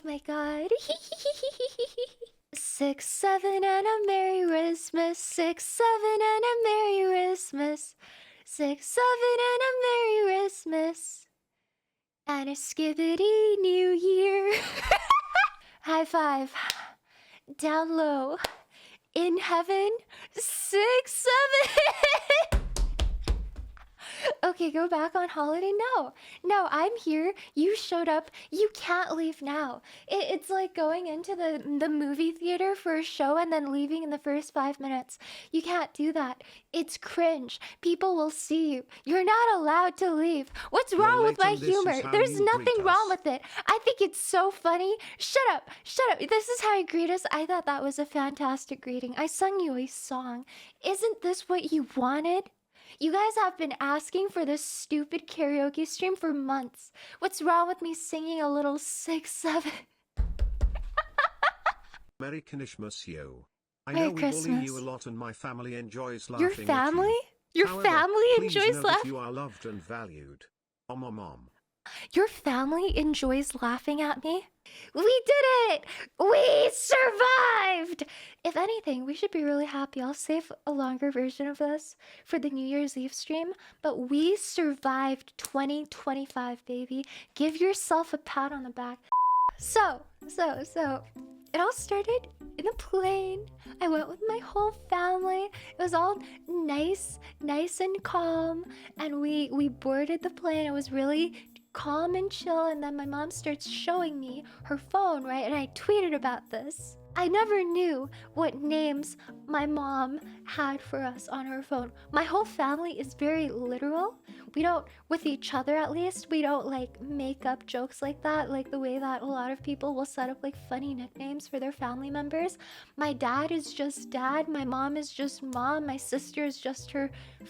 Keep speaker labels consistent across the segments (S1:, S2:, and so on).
S1: my god. 6, 7, and a Merry Christmas. 6, 7, and a Merry Christmas. 6, 7, and a Merry Christmas. And a skibbity New Year. High five. Down low. In heaven. 6, 7. Okay, go back on holiday? No, I'm here. You showed up. You can't leave now. It's like going into the movie theater for a show and then leaving in the first 5 minutes. You can't do that. It's cringe. People will see you. You're not allowed to leave. What's wrong with my humor? There's nothing wrong with it. I think it's so funny. Shut up. Shut up. This is how you greet us. I thought that was a fantastic greeting. I sung you a song. Isn't this what you wanted? You guys have been asking for this stupid karaoke stream for months. What's wrong with me singing a little 6, 7?
S2: Merry Christmas, yo. I
S1: Merry
S2: know we
S1: Christmas.
S2: bully you a lot and my family enjoys laughing
S1: Your
S2: at you.
S1: family? Your
S2: However,
S1: family
S2: please
S1: enjoys
S2: know that
S1: laughing?
S2: you are loved and valued. Mom.
S1: Your family enjoys laughing at me? We did it! We survived! If anything, we should be really happy. I'll save a longer version of this for the New Year's Eve stream, but we survived 2025, baby. Give yourself a pat on the back. So, it all started in a plane. I went with my whole family. It was all nice and calm, and we boarded the plane. It was really calm and chill, and then my mom starts showing me her phone, right? And I tweeted about this. I never knew what names my mom had for us on her phone. My whole family is very literal. We don't, with each other at least, we don't like make up jokes like that, like the way that a lot of people will set up like funny nicknames for their family members. My dad is just dad, my mom is just mom, my sister is just her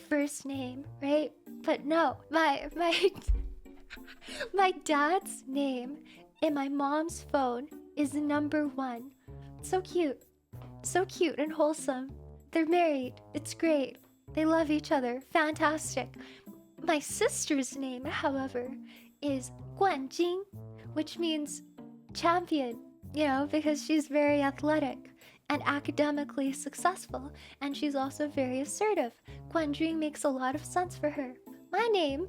S1: first name, right? But no, my dad's name in my mom's phone is number 1. So cute and wholesome. They're married. It's great. They love each other. Fantastic. My sister's name, however, is Guanjing, which means champion, you know, because she's very athletic and academically successful, and she's also very assertive. Guanjing makes a lot of sense for her. My name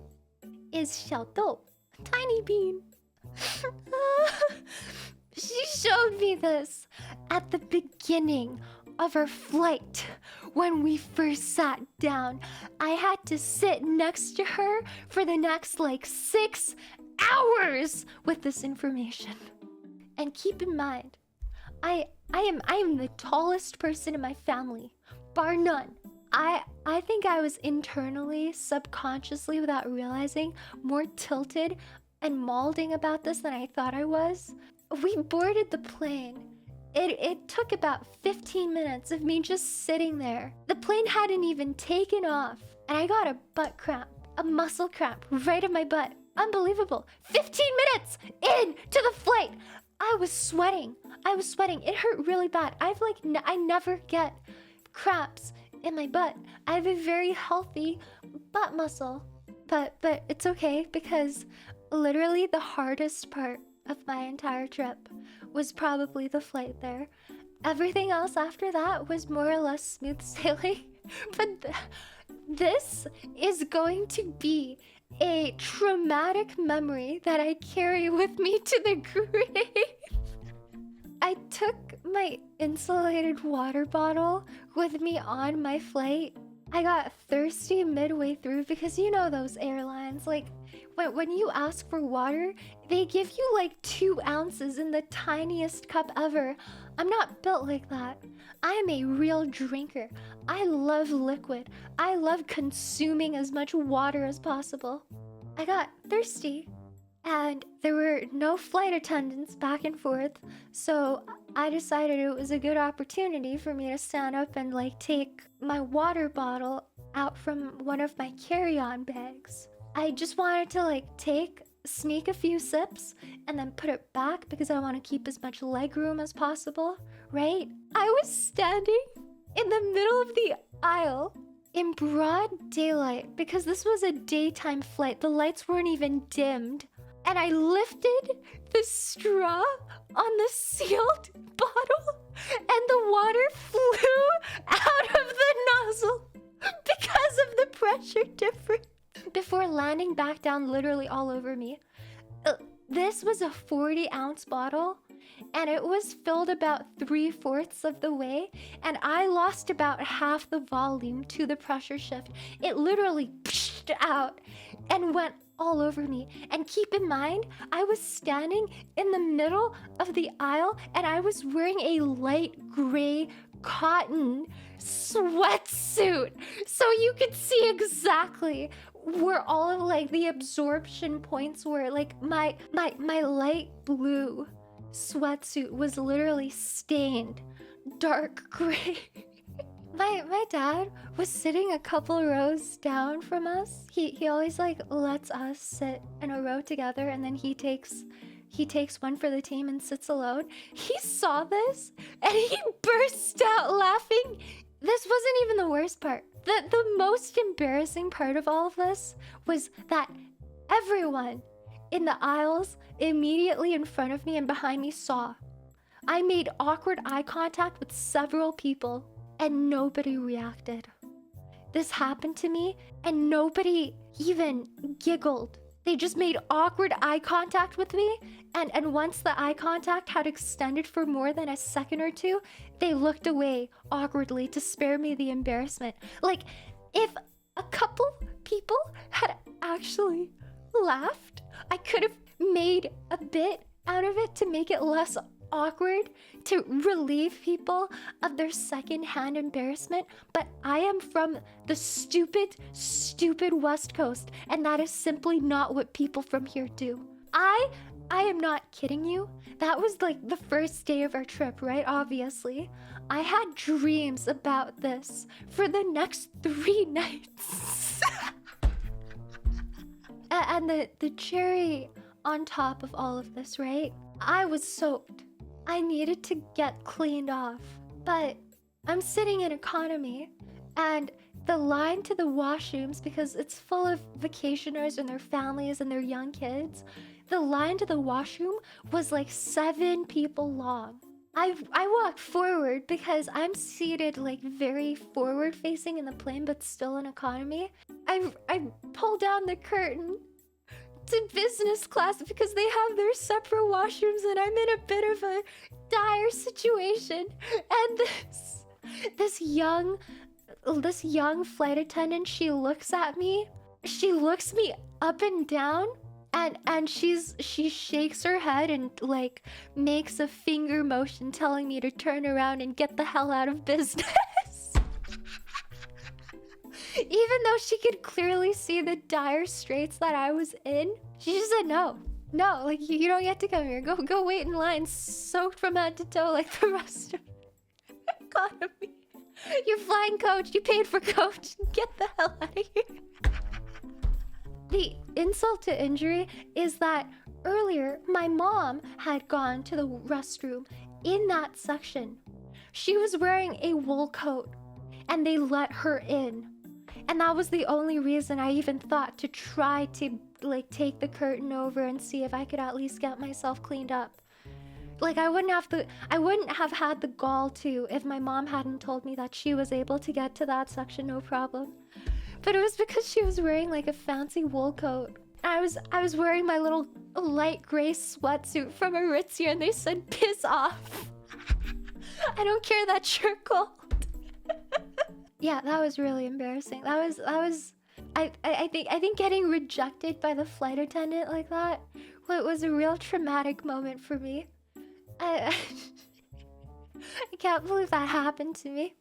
S1: is Xiaodou, tiny bean. She showed me this at the beginning of our flight. When we first sat down, I had to sit next to her for the next like 6 hours with this information. And keep in mind, I am the tallest person in my family, bar none. I think I was internally, subconsciously, without realizing, more tilted and mauling about this than I thought I was. We boarded the plane. It took about 15 minutes of me just sitting there. The plane hadn't even taken off, and I got a butt cramp, a muscle cramp right in my butt. Unbelievable. 15 minutes into the flight, I was sweating. It hurt really bad. I never get cramps in my butt. I have a very healthy butt muscle. But it's okay, because literally the hardest part of my entire trip was probably the flight there. Everything else after that was more or less smooth sailing. But this is going to be a traumatic memory that I carry with me to the grave. I took my insulated water bottle with me on my flight. I got thirsty midway through because you know those airlines, like when you ask for water, they give you like 2 ounces in the tiniest cup ever. I'm not built like that. I am a real drinker. I love liquid. I love consuming as much water as possible. I got thirsty, and there were no flight attendants back and forth, so I decided it was a good opportunity for me to stand up and like take my water bottle out from one of my carry-on bags. I just wanted to like sneak a few sips and then put it back because I want to keep as much leg room as possible, right? I was standing in the middle of the aisle in broad daylight because this was a daytime flight. The lights weren't even dimmed. and I lifted the straw on the sealed bottle, and the water flew out of the nozzle because of the pressure difference before landing back down literally all over me. This was a 40-ounce bottle, and it was filled about 3/4 of the way, and I lost about half the volume to the pressure shift. It literally pshed out and went all over me. And keep in mind, I was standing in the middle of the aisle, and I was wearing a light gray cotton sweatsuit, so you could see exactly where all of like the absorption points were. Like my light blue sweatsuit was literally stained dark gray. My dad was sitting a couple rows down from us. He always like lets us sit in a row together, and then he takes one for the team and sits alone. He saw this and he burst out laughing. This wasn't even the worst part. The most embarrassing part of all of this was that everyone in the aisles immediately in front of me and behind me saw. I made awkward eye contact with several people, and nobody reacted. This happened to me, and nobody even giggled. They just made awkward eye contact with me, and once the eye contact had extended for more than a second or two, they looked away awkwardly to spare me the embarrassment. Like, if a couple people had actually laughed, I could have made a bit out of it to make it less awkward, to relieve people of their secondhand embarrassment. But I am from the stupid West Coast, and that is simply not what people from here do. I am not kidding you. That was like the first day of our trip, right? Obviously. I had dreams about this for the next 3 nights. And the cherry on top of all of this, right? I was soaked. I needed to get cleaned off. But I'm sitting in economy, and the line to the washrooms, because it's full of vacationers and their families and their young kids, the line to the washroom was like 7 people long. I walked forward because I'm seated like very forward facing in the plane, but still in economy. I pulled down the curtain to business class because they have their separate washrooms, and I'm in a bit of a dire situation. And this young flight attendant, she looks at me. She looks me up and down, and she shakes her head and like makes a finger motion telling me to turn around and get the hell out of business. Even though she could clearly see the dire straits that I was in, she just said no. No, like you don't get to come here. Go wait in line, soaked from head to toe like the rest of economy. You're flying coach. You paid for coach. Get the hell out of here. The insult to injury is that earlier my mom had gone to the restroom in that section. She was wearing a wool coat, and they let her in. And that was the only reason I even thought to try to like take the curtain over and see if I could at least get myself cleaned up. Like I wouldn't have had the gall to if my mom hadn't told me that she was able to get to that section no problem. But it was because she was wearing like a fancy wool coat. I was wearing my little light gray sweatsuit from Aritzia, and they said piss off. I don't care that you're cold. Yeah, that was really embarrassing. That was I think getting rejected by the flight attendant like that, well, it was a real traumatic moment for me. I can't believe that happened to me.